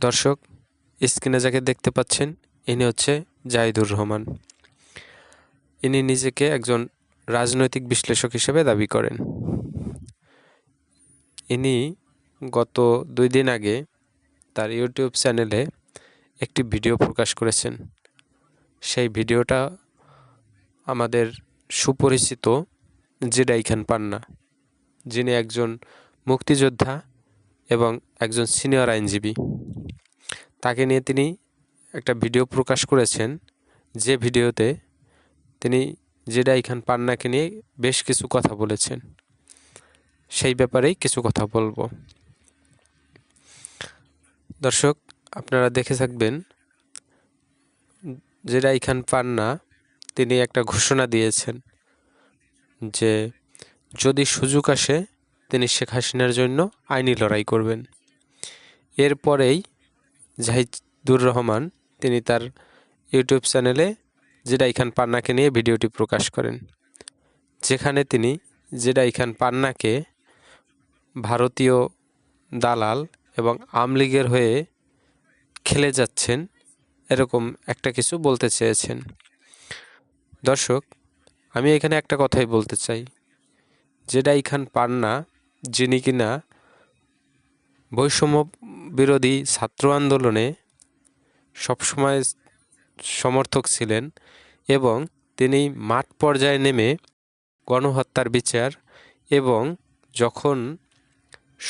দর্শক, স্ক্রিনে যাকে দেখতে পাচ্ছেন ইনি হচ্ছে জাহিদুর রহমান। ইনি নিজেকে একজন রাজনৈতিক বিশ্লেষক হিসেবে দাবি করেন। ইনি গত 2 দিন আগে তার ইউটিউব চ্যানেলে একটি ভিডিও প্রকাশ করেছেন। সেই ভিডিওটা আমাদের সুপরিচিত জেডাই খান পান্না, যিনি একজন মুক্তিযোদ্ধা এবং একজন সিনিয়র আইনজীবী। তাকে নিয়ে তিনি একটা ভিডিও প্রকাশ করেছেন, যে ভিডিওতে তিনি জেডাই খান পান্নাকে নিয়ে বেশ কিছু কথা বলেছেন। সেই ব্যাপারেই কিছু কথা বলবো। দর্শক, আপনারা দেখে থাকবেন, জেডাই খান পান্না তিনি একটা ঘোষণা দিয়েছেন যে যদি সুযোগ আসে তিনি শেখ হাসিনার জন্য আইনি লড়াই করবেন। এরপরেই জাহিদুর রহমান তিনি তার ইউটিউব চ্যানেলে জেডাই খান পান্নাকে নিয়ে ভিডিওটি প্রকাশ করেন, যেখানে তিনি জেডাই খান পান্নাকে ভারতীয় দালাল এবং আওয়ামী লীগের হয়ে খেলে যাচ্ছেন এরকম একটা কিছু বলতে চেয়েছেন। দর্শক, আমি এখানে একটা কথাই বলতে চাই, জেডাই খান পান্না যিনি কিনা বৈষম্য বিরোধী ছাত্র আন্দোলনে সবসময় সমর্থক ছিলেন এবং তিনি মাঠ পর্যায়ে নেমে গণহত্যার বিচার এবং যখন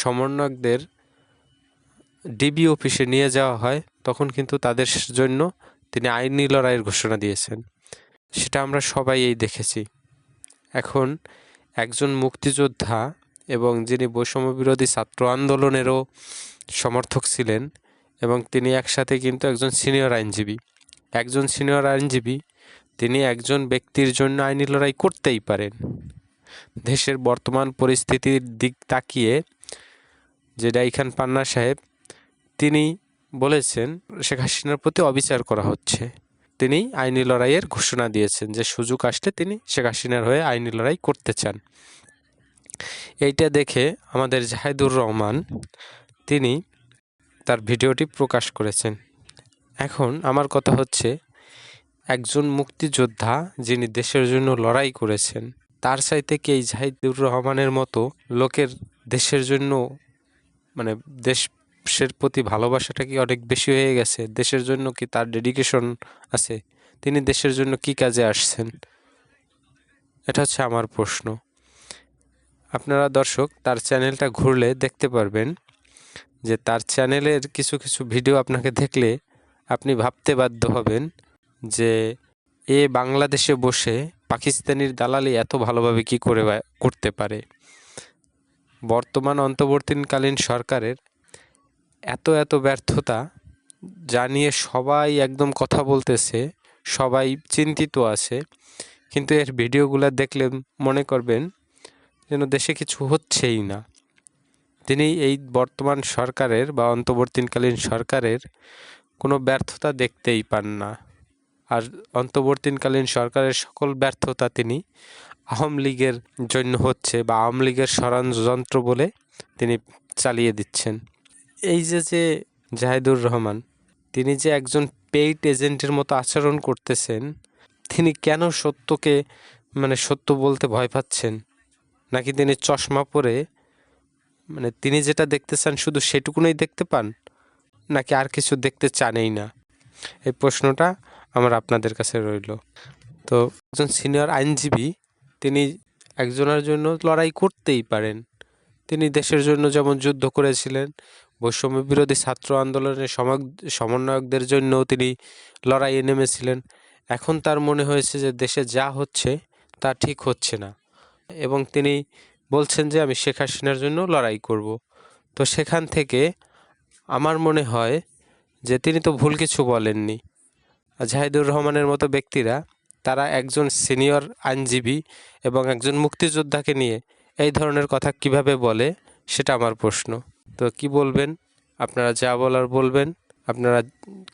সমন্বয়কদের ডিবি অফিসে নিয়ে যাওয়া হয় তখন কিন্তু তাদের জন্য তিনি আইনি লড়াইয়ের ঘোষণা দিয়েছেন। সেটা আমরা সবাই দেখেছি। এখন একজন মুক্তিযোদ্ধা এবং যিনি বৈষম্য বিরোধী ছাত্র আন্দোলনেরও সমর্থক ছিলেন এবং তিনি একসাথে কিন্তু একজন সিনিয়র আইনজীবী তিনি একজন ব্যক্তির জন্য আইনি লড়াই করতেই পারেন। দেশের বর্তমান পরিস্থিতির দিক তাকিয়ে জেডাই খান পান্না সাহেব তিনি বলেছেন শেখ হাসিনার প্রতি অবিচার করা হচ্ছে। তিনি আইনি লড়াইয়ের ঘোষণা দিয়েছেন যে সুযোগ আসলে তিনি শেখ হাসিনার হয়ে আইনি লড়াই করতে চান। এইটা দেখে আমাদের জাহিদুর রহমান তিনি তার ভিডিওটি প্রকাশ করেছেন। এখন আমার কথা হচ্ছে, একজন মুক্তিযোদ্ধা যিনি দেশের জন্য লড়াই করেছেন, তার চাইতে কি এই জাহিদুর রহমানের মতো লোকের দেশের জন্য দেশের প্রতি ভালোবাসাটা কি অনেক বেশি হয়ে গেছে? দেশের জন্য কি তার ডেডিকেশন আছে? তিনি দেশের জন্য কি কাজে আসছেন? এটা হচ্ছে আমার প্রশ্ন। আপনারা দর্শক তার চ্যানেলটা ঘুরলে দেখতে পারবেন যে তার চ্যানেলের কিছু কিছু ভিডিও আপনাকে দেখলে আপনি ভাবতে বাধ্য হবেন যে বাংলাদেশে বসে পাকিস্তানির দালালি এত ভালোভাবে কি করে করতে পারে। বর্তমান অন্তর্বর্তীকালীন সরকারের এত ব্যর্থতা জানিয়ে সবাই একদম কথা বলতেছে, সবাই চিন্তিত আছে, কিন্তু এর ভিডিওগুলো দেখলে মনে করবেন যেন দেশে কিছু হচ্ছেই না। তিনি এই বর্তমান সরকারের বা অন্তর্বর্তীকালীন সরকারের কোনো ব্যর্থতা দেখতেই পান না। আর অন্তর্বর্তীকালীন সরকারের সকল ব্যর্থতা তিনি আওয়ামী লীগের জন্য হচ্ছে বা আওয়ামী লীগের ষড়যন্ত্র বলে তিনি চালিয়ে দিচ্ছেন। এই যে জাহিদুর রহমান তিনি যে একজন পেইড এজেন্টের মতো আচরণ করতেছেন, তিনি কেন সত্য বলতে ভয় পাচ্ছেন? নাকি তিনি চশমা পরে তিনি যেটা দেখতে চান শুধু সেটুকুনই দেখতে পান, নাকি আর কিছু দেখতে চানই না? এই প্রশ্নটা আমার আপনাদের কাছে রইল। তো একজন সিনিয়র আইনজীবী তিনি একজনের জন্য লড়াই করতেই পারেন। তিনি দেশের জন্য যেমন যুদ্ধ করেছিলেন, বৈষম্য বিরোধী ছাত্র আন্দোলনের সমন্বয়কদের জন্যও তিনি লড়াইয়ে নেমেছিলেন। এখন তার মনে হয়েছে যে দেশে যা হচ্ছে তা ঠিক হচ্ছে না এবং তিনি বলছেন যে আমি শেখ হাসিনার জন্য লড়াই করব। তো সেখান থেকে আমার মনে হয় যে তিনি তো ভুল কিছু বলেননি। জাহিদুর রহমানের মতো ব্যক্তিরা তারা একজন সিনিয়র আইনজীবী এবং একজন মুক্তিযোদ্ধাকে নিয়ে এই ধরনের কথা কিভাবে বলে, সেটা আমার প্রশ্ন। তো কি বলবেন? আপনারা যা বলার বলবেন, আপনারা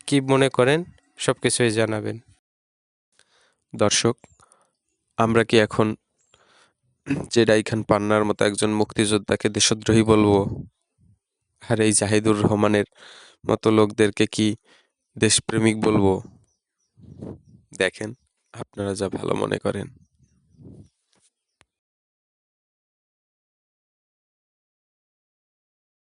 কি মনে করেন সব কিছুই জানাবেন। দর্শক, আমরা কি এখন জেডাই খান পান্নার মতো একজন মুক্তিযোদ্ধাকে দেশদ্রোহী বলবো? আর এই জাহিদুর রহমানের মতো লোকদেরকে কি দেশপ্রেমিক বলবো? দেখেন আপনারা যা ভালো মনে করেন।